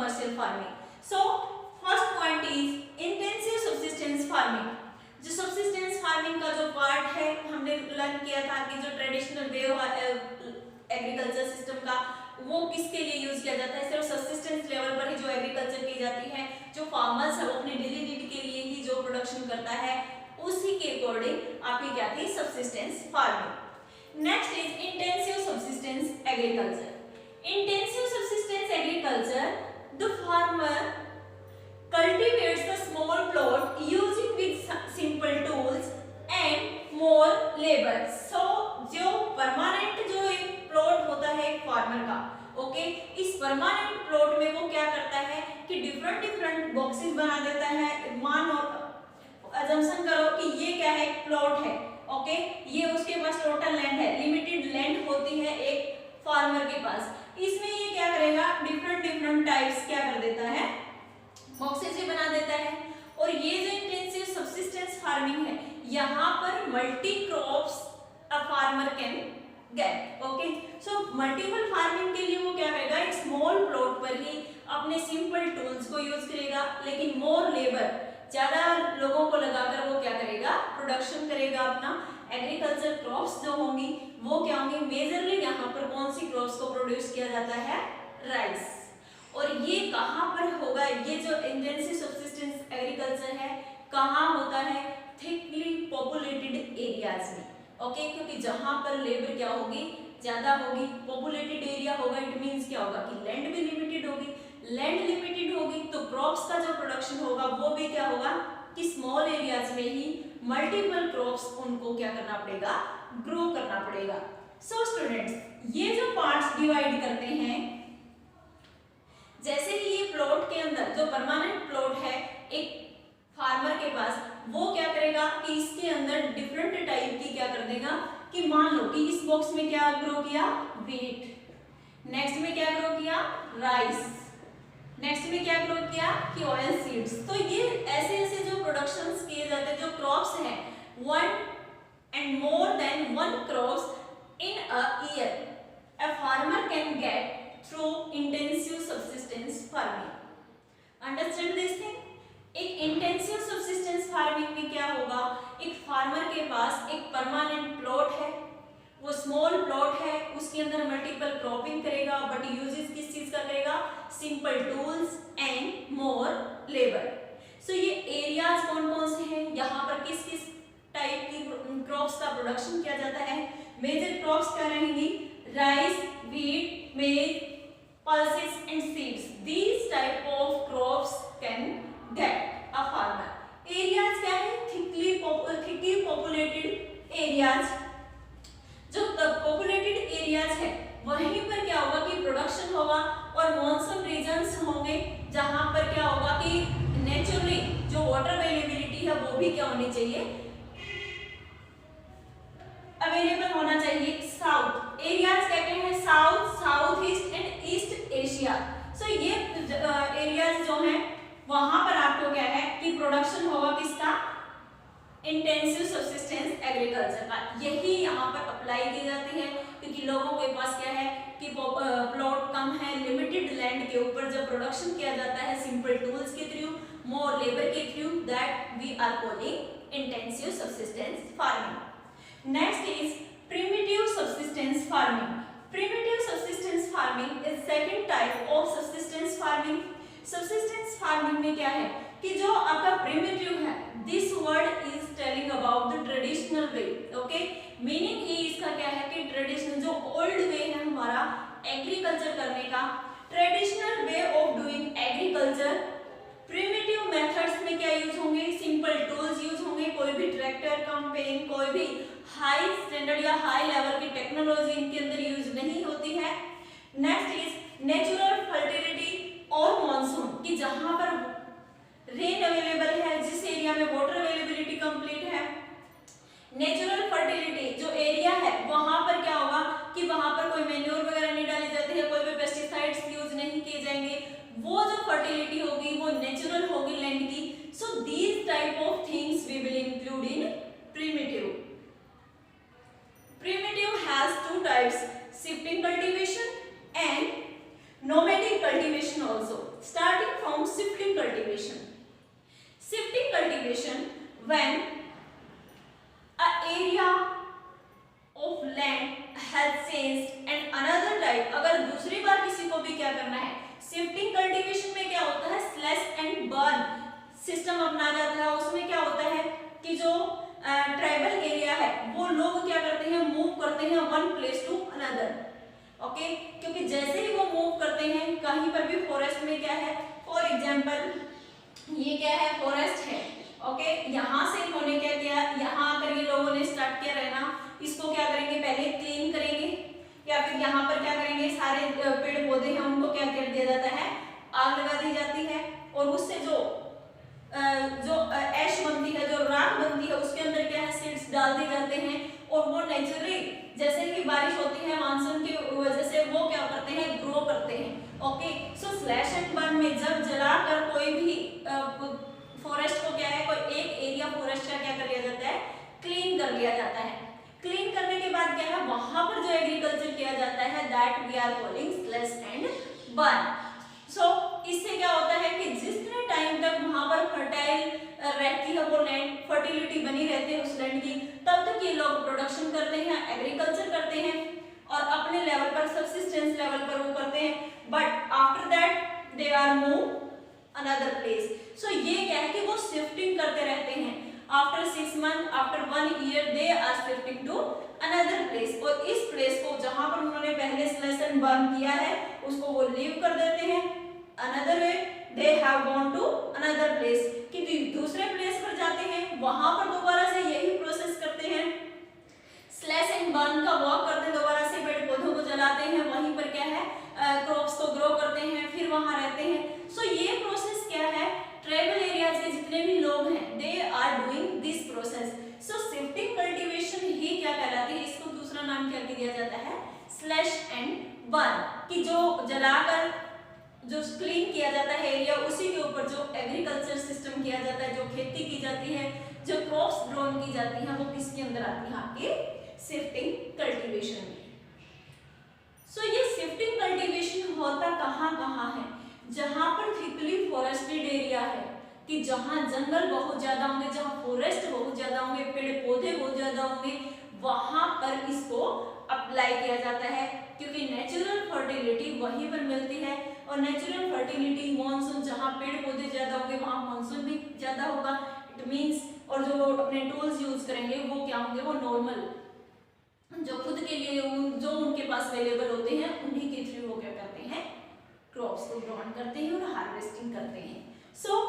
commercial farming. So first point is intensive subsistence farming. जो subsistence farming का जो part है हमने लर्न किया था कि जो ट्रेडिशनल वे एग्रीकल्चर सिस्टम का वो किसके लिए यूज किया जाता है, सिर्फ सब्सिस्टेंस लेवल पर ही जो एग्रीकल्चर की जाती है, जो फार्मर्स है वो अपने डेली नीड के लिए ही जो प्रोडक्शन करता है उसी के अकॉर्डिंग आपकी क्या थी, subsistence farming. Next is intensive subsistence agriculture. Intensive subsistence agriculture, the farmer cultivates the small plot using with simple tools and more labor. So जो परमानेंट जो एक प्लॉट होता है एक फार्मर का, ओके, इस परमानेंट प्लॉट में वो क्या करता है कि डिफरेंट डिफरेंट बॉक्सेस बना देता है। मान और अजम्पशन करो कि ये क्या है, एक प्लॉट है, ओके, ये उसके पास टोटल लैंड है, लिमिटेड लैंड होती है एक फार्मर के पास। इसमें ये क्या करेगा, डिफरेंट डिफरेंट टाइप्स क्या कर देता है, बॉक्सेस ही बना देता है। और ये जो इंटेंसिव सब्सिस्टेंस फार्मिंग है, यहाँ पर multi crops a farmer can get, okay. So multiple farming के लिए वो क्या करेगा, एक स्मॉल प्लॉट पर ही अपने सिंपल टूल्स को यूज करेगा, लेकिन मोर लेबर, ज्यादा लोगों को लगाकर वो क्या करेगा, प्रोडक्शन करेगा अपना। एग्रीकल्चर क्रॉप्स जो होंगी वो क्या होंगी, मेजरली यहाँ पर कौन सी क्रॉप्स को प्रोड्यूस किया जाता है, राइस। और ये कहाँ पर होगा, ये जो इंटेंसिव सब्सिस्टेंस एग्रीकल्चर है कहाँ होता है, थिकली पॉपुलेटेड एरियाज में, ओके, क्योंकि जहाँ पर लेबर क्या होगी, ज्यादा होगी, पॉपुलेटेड एरिया होगा, इट मींस क्या होगा कि लैंड भी लिमिटेड होगी। लैंड लिमिटेड होगी तो क्रॉप्स का जो प्रोडक्शन होगा वो भी क्या होगा कि स्मॉल एरियाज में ही मल्टीपल क्रॉप्स उनको क्या करना पड़ेगा, ग्रो करना पड़ेगा। सो स्टूडेंट्स, ये जो पार्ट्स डिवाइड करते हैं, जैसे ही ये प्लॉट के अंदर जो परमानेंट प्लॉट है एक फार्मर के पास, वो क्या करेगा कि इसके अंदर डिफरेंट टाइप की क्या कर देगा कि मान लो कि इस बॉक्स में क्या ग्रो किया, व्हीट, नेक्स्ट में क्या ग्रो किया, राइस, नेक्स्ट में क्या ग्रो किया कि ऑयल सीड्स। तो ये ऐसे ऐसे जो प्रोडक्शंस किए जाते हैं, जो क्रॉप्स हैं, one and more than one crops in a year a farmer can get through intensive subsistence farming. Understand this thing? एक intensive subsistence farming में क्या होगा, एक फार्मर के पास एक परमानेंट प्लॉट है, वो स्मॉल प्लॉट है, उसके अंदर मल्टीपल क्रॉपिंग करेगा, बट यूजेस किस चीज का करेगा, simple tools and more labour. So ये एरियाज कौन कौन से हैं, यहाँ पर किस किस टाइप की क्रॉप्स का प्रोडक्शन किया जाता है। मेजर क्रॉप्स क्या रहेंगी, राइस, व्हीट, मेज, pulses and seeds. These type of crops can get a farmer. Areas क्या है, thickly populated areas। जो populated areas है वहीं पर क्या होगा कि प्रोडक्शन होगा, और मॉनसून रीजन्स होंगे जहां पर क्या होगा कि नेचुरली जो वाटर अवेलेबिलिटी है वो भी क्या होनी चाहिए, अवेलेबल होना चाहिए। साउथ एरियाज कहते हैं, south, south east and east Asia. So ये एरियाज जो हैं वहां पर आपको क्या है कि प्रोडक्शन होगा किसका, इंटेंसिव सब्सिस्टेंस एग्रीकल्चर का। यही यहाँ पर अप्लाई की जाती है क्योंकि लोगों के पास क्या है कि प्लॉट कम है, लिमिटेड लैंड के ऊपर जब प्रोडक्शन किया जाता है सिंपल टूल्स के थ्रू, मोर लेबर के through, that we are calling intensive subsistence farming. Next is primitive subsistence farming. Primitive subsistence farming is second type of subsistence farming. Subsistence farming में क्या है कि जो आपका primitive है, this word is telling about the traditional way, okay? Meaning ही इसका क्या है कि traditional जो old way है हमारा agriculture करने का, traditional way of doing agriculture, primitive methods में क्या यूज होंगे, simple tools यूज होंगे, कोई भी ट्रैक्टर, कंपेन, कोई भी हाई स्टैंडर्ड या हाई लेवल की टेक्नोलॉजी इनके अंदर यूज नहीं होती है। नेक्स्ट इज नेचुरल फर्टिलिटी और मॉनसून, कि जहां पर रेन अवेलेबल है, जिस एरिया में वाटर अवेलेबिलिटी कंप्लीट है, नेचुरल फर्टिलिटी जो एरिया है वहां पर क्या होगा कि वहां पर कोई मैन्योर वगैरह नहीं डाली जाती है, कोई भी पेस्टिसाइड्स यूज नहीं किए जाएंगे, वो जो फर्टिलिटी होगी वो नेचुरल होगी लैंड की। So these type of things we will include in primitive. Primitive has two types, shifting cultivation and nomadic cultivation also. starting from shifting cultivation. Shifting cultivation when a area of land has changed and another type, अगर दूसरी बार किसी को भी क्या करना है, shifting cultivation में क्या होता है, स्लैश एंड बर्न सिस्टम अपनाया जाता है। उसमें क्या होता है कि जो ट्राइबल एरिया है वो लोग क्या करते हैं, मूव करते हैं one place to another. Okay, क्योंकि जैसे ही वो मूव करते हैं कहीं पर भी फॉरेस्ट में क्या है, फॉर एग्जांपल ये क्या है, फॉरेस्ट है। ओके, यहाँ से इन्होंने क्या किया, यहाँ आकर ये लोगों ने स्टार्ट किया रहना, इसको क्या करेंगे, पहले क्लीन करेंगे या फिर यहाँ पर क्या करेंगे, सारे पेड़ पौधे हैं उनको क्या कर दिया जाता है, आग लगा दी जाती है और उससे जो ऐश बनती है, जो राख बनती है, उसके अंदर क्या है, सीड्स डाल दिए जाते हैं और वो नेचुरली जैसे कि बारिश होती है मानसून की वजह से वो क्या करते हैं, ग्रो करते हैं। Okay, so slash and burn में जब जलाकर कोई भी फॉरेस्ट को क्या है, कोई एक एरिया फॉरेस्ट का क्या कर लिया जाता है, क्लीन कर लिया जाता है। क्लीन करने के बाद क्या है, वहां पर जो एग्रीकल्चर किया जाता है that we are calling slash and burn. So इससे क्या होता है कि जितने टाइम तक वहां पर फर्टाइल रहती है वो लैंड, फर्टिलिटी बनी रहती है उस लैंड की, तब तक ये लोग प्रोडक्शन करते हैं, एग्रीकल्चर करते हैं और अपने लेवल पर, सबसिस्टेंस लेवल पर वो करते हैं। But after that they are move another place. So ये क्या है कि वो शिफ्टिंग करते रहते हैं। After 6 month, after 1 year they are shifting to another place. और इस प्लेस को जहां पर उन्होंने पहले स्लैश एंड बर्न किया है उसको वो लीव कर देते हैं। Another way they have gone to another place, कि दूसरे प्लेस पर जाते हैं, वहां पर दोबारा से यही प्रोसेस करते हैं, स्लैश एंड बर्न का वर्क करते हैं, दोबारा से पेड़ पौधों को जलाते हैं, वहीं पर क्या है, क्रॉप्स को ग्रो करते हैं, फिर वहां रहते हैं। सो ये प्रोसेस क्या है, ट्राइबल एरियाज के जितने भी लोग हैं they are doing this process. So shifting cultivation ही क्या कहलाती है, इसको दूसरा नाम क्या दिया जाता है, स्लैश एंड बर्न, कि जो जलाकर जो क्लीन किया जाता है एरिया, उसी के ऊपर जो एग्रीकल्चर सिस्टम किया जाता है, जो खेती की जाती है, जो क्रॉप्स ग्रोन की जाती है, वो किसके अंदर आती है, आपके शिफ्टिंग कल्टीवेशन में। सो ये शिफ्टिंग कल्टीवेशन होता कहाँ है, जहां पर थिकली फॉरेस्टेड एरिया है, कि जहां जंगल बहुत ज्यादा होंगे, जहां फॉरेस्ट बहुत ज्यादा होंगे, पेड़ पौधे बहुत ज्यादा होंगे, वहां पर इसको अप्लाई किया जाता है, क्योंकि नेचुरल फर्टिलिटी वहीं पर मिलती है। और नेचुरल फर्टिलिटी मॉनसून, जहां पेड़ पौधे ज्यादा होंगे वहां मॉनसून भी ज्यादा होगा। इट मींस, और जो अपने टूल्स यूज करेंगे वो क्या होंगे, वो नॉर्मल, जो खुद के लिए जो उनके पास अवेलेबल होते हैं उन्हीं के थ्रू वो क्या करते हैं, क्रॉप्स को ग्रोन करते हैं और हार्वेस्टिंग करते हैं। So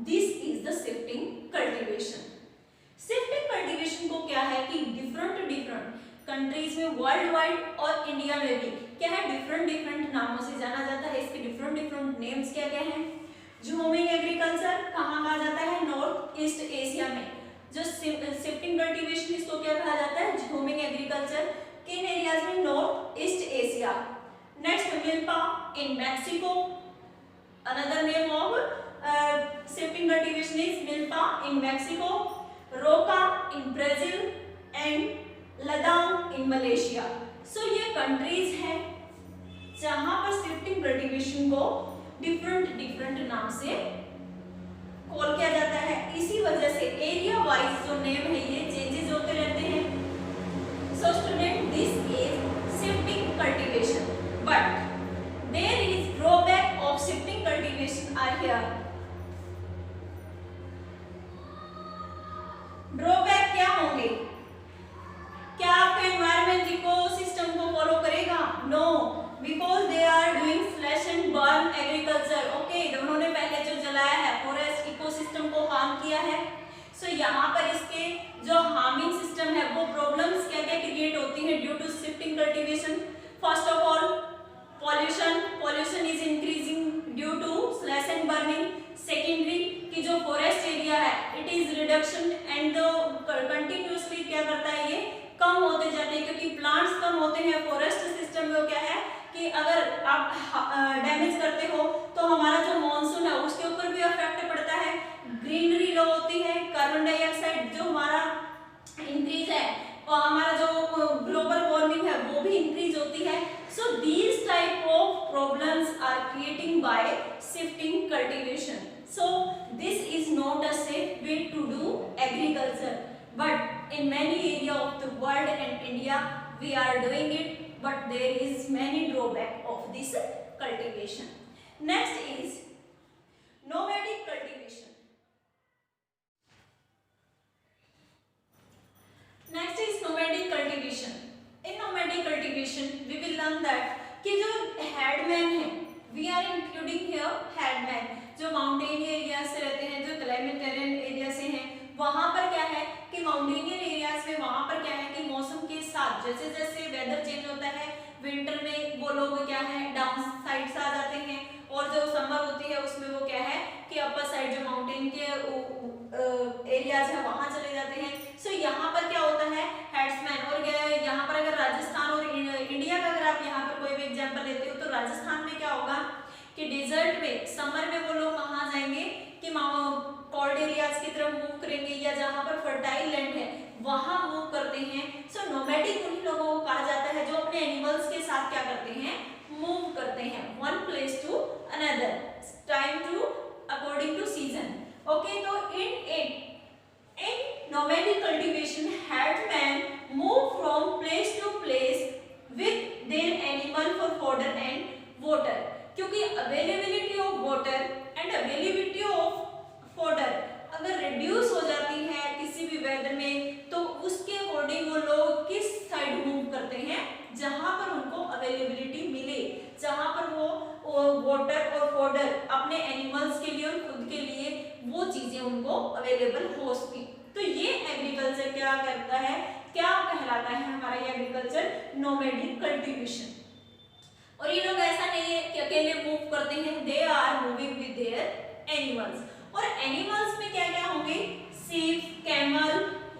this is the shifting cultivation. Shifting cultivation को क्या है कि डिफरेंट कंट्रीज में, वर्ल्ड वाइड और इंडिया में भी क्या है, डिफरेंट नामों से जाना जाता है। इसके डिफरेंट नेम्स क्या हैं। झूमिंग एग्रीकल्चर कहाँ कहा जाता है, नॉर्थ ईस्ट एशिया में। जो शिफ्टिंग कल्टीवेशन, इसको क्या कहा जाता है, झूमिंग एग्रीकल्चर। किन एरियाज में, north east Asia. Next milpa in Mexico, another name of shifting cultivation is milpa in Mexico, रोका इन ब्राजील एंड लदान इन मलेशिया। सो ये कंट्रीज हैं जहां पर शिफ्टिंग कल्टीवेशन को डिफरेंट नाम से कॉल किया जाता है। इसी वजह से एरिया वाइज जो नेम है ये चेंजेस होते रहते हैं। So student, this is shifting cultivation, but there is drawback of shifting cultivation are here. Drawback क्या होंगे, क्या आपका एनवायरमेंट इकोसिस्टम को फॉलो करेगा, no, because they are doing slash and burn agriculture. Okay, उन्होंने पहले जो जलाया है फॉरेस्ट इकोसिस्टम को हार्म किया है। सो यहाँ पर इसके जो हार्मिंग सिस्टम है वो प्रॉब्लम्स क्या क्या क्रिएट होती है due to shifting cultivation. First of all pollution is increasing due to slash and burning. Secondary कि जो फॉरेस्ट एरिया है it is reduction and continuously क्या करता है, ये कम होते जाते हैं, क्योंकि प्लांट्स कम होते हैं फॉरेस्ट सिस्टम में। क्या है कि अगर आप डैमेज करते हो तो हमारा जो मॉनसून है उसके ऊपर भी इफेक्ट पड़ता है, ग्रीनरी लो होती है, कार्बन डाइऑक्साइड जो हमारा इंक्रीज है और हमारा जो ग्लोबल वार्मिंग है वो भी इंक्रीज होती है। So these type of problems are creating by shifting in many area of the world and India we are doing it, but there is many drawback of this cultivation. Next is nomadic cultivation. Next is nomadic cultivation. In nomadic cultivation we will learn that कि जो headman है, we are including here headman, जो mountain area से रहते हैं, जो climate terrain area से हैं, वहां पर क्या है कि माउंटेनियर एरियाज में वहां पर क्या है कि मौसम के साथ जैसे जैसे वेदर चेंज होता है, विंटर में वो लोग क्या है डाउन साइड से आ जाते हैं, और जो समर होती है उसमें वो क्या है कि अपर साइड जो माउंटेन के एरियाज है वहां चले जाते हैं. सो यहाँ पर क्या होता है हेड्समैन, और यहाँ पर अगर राजस्थान और इंडिया का अगर आप यहाँ पर कोई भी एग्जांपल लेते हो तो राजस्थान में क्या होगा कि डेजर्ट में समर में वो लोग कहाँ जाएंगे कि कोल्ड एरियाज की तरफ मूव करेंगे, या जहाँ पर फर्टाइल लैंड है वहां मूव करते हैं. सो नोमैडिक उन लोगों को कहा जाता है जो अपने एनिमल्स के साथ क्या करते हैं मूव करते हैं one place to another, time to according to season. Okay, तो in nomadic cultivation herdsmen move from place to place with their animal for fodder and water. क्योंकि availability of water and availability of fodder अगर reduce हो जाती है किसी भी weather में तो उसके अकॉर्डिंग वो लोग किस साइड मूव करते हैं जहां पर उनको अवेलेबिलिटी मिले, जहां पर वो वाटर और फॉडर अपने एनिमल्स के लिए और खुद के लिए वो चीजें उनको अवेलेबल हो सके. तो ये एग्रीकल्चर क्या करता है, क्या कहलाता है हमारा ये एग्रीकल्चर नोमैडिक कल्टीवेशन. और ये लोग ऐसा नहीं है कि अकेले मूव करते हैं, they are moving with their animals. और एनिमल्स में क्या क्या होंगे शीप, कैमल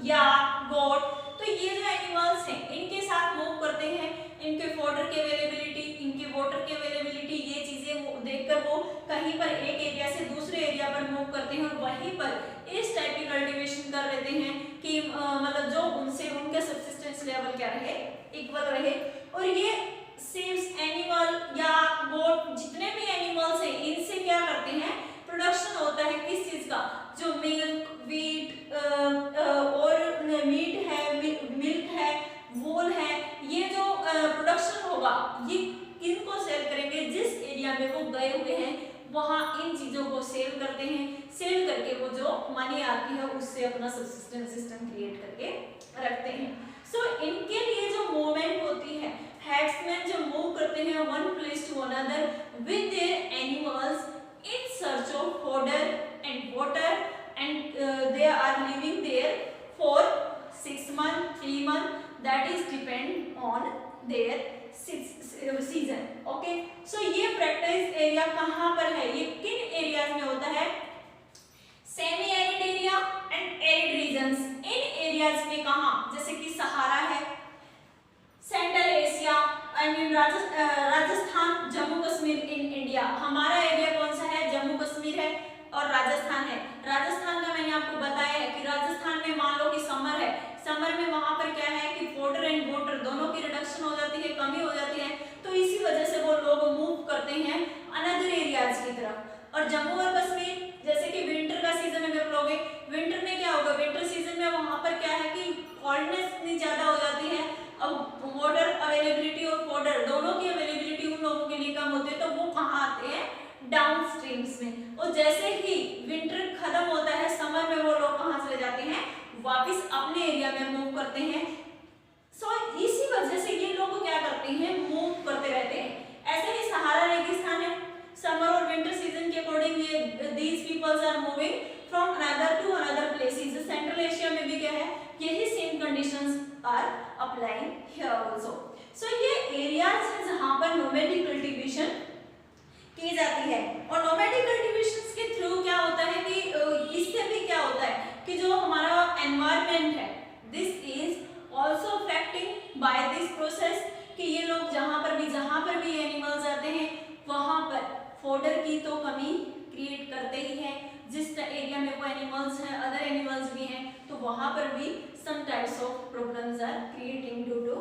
या गोट. तो ये जो एनिमल्स हैं इनके साथ मूव करते हैं, इनके फॉडर की अवेलेबिलिटी, इनके वाटर की अवेलेबिलिटी, ये चीजें देखकर वो कहीं पर एक एरिया से दूसरे एरिया पर मूव करते हैं और वहीं पर इस टाइप की कल्टीवेशन कर लेते हैं कि मतलब जो उनसे उनके सब्सिस्टेंस लेवल क्या रहे इक्वल रहे. और ये शीप्स, एनिमल या गोट जितने भी एनिमल्स हैं इनसे क्या करते हैं प्रोडक्शन होता है किस चीज का, जो मिल्क, वीट और मीट है, मिल्क है, वूल है, ये जो प्रोडक्शन होगा ये किनको सेल करेंगे जिस एरिया में वो गए हुए हैं वहां इन चीजों को सेल करते हैं. सेल करके वो जो मनी आती है उससे अपना सब्सिस्टेंस सिस्टम क्रिएट करके रखते हैं. सो इनके लिए जो मूवमेंट होती है हेड्समैन जो मूव करते हैं one place to another with their animals in search of fodder and water, and they are living there for 6 months, 3 months, that is depend on their season. Okay, so ये practice area कहाँ पर है, ये किन areas में होता है, semi arid area and arid regions. इन एरियाज में कहाँ, जैसे कि सहारा है, central Asia, I mean Rajasthan, Jammu Kashmir in India. हमारा एरिया कौन सा है, जम्मू कश्मीर है और राजस्थान है. राजस्थान का मैंने आपको बताया है कि राजस्थान में मान लो कि समर है, समर में वहां पर क्या है कि फॉडर एंड वाटर दोनों की रिडक्शन हो जाती है, कमी हो जाती है, तो इसी वजह से वो लोग मूव करते हैं अनदर एरियाज की तरफ. और जम्मू और कश्मीर जैसे कि विंटर का सीजन अगर लोगे, विंटर में क्या होगा, विंटर सीजन में वहां पर क्या है कि कोल्डनेस इतनी ज्यादा हो जाती है, अब वाटर अवेलेबिलिटी और फॉडर दोनों की अवेलेबिलिटी उन लोगों के लिए कम होती है, तो वो कहाँ आते हैं डाउन स्ट्रीम्स में. और जैसे ही विंटर खत्म होता है समर में वो लोग कहाँ चले जाते हैं वापस अपने एरिया में मूव करते हैं. सो इसी वजह से ये लोग क्या करते हैं मूव करते रहते हैं. ऐसे ही सहारा रेगिस्तान है, समर और विंटर सीजन के अकॉर्डिंग ये these peoples are moving from another to another places. Central Asia में भी क्या है यही same conditions are applying here also. So ये एरियाज हैं जहां पर नोमैडिक कल्टीवेशन की जाती है. और नोमैडिक कल्टीवेशंस के थ्रू क्या होता है कि इससे भी क्या होता है कि जो हमारा एनवायरनमेंट है this is also affecting by this process, कि ये लोग जहां पर भी एनिमल्स आते हैं वहां पर फॉडर की तो कमी क्रिएट करते ही है. जिस एरिया में वो एनिमल्स हैं अदर एनिमल्स भी हैं तो वहां पर भी some types of problems are creating due to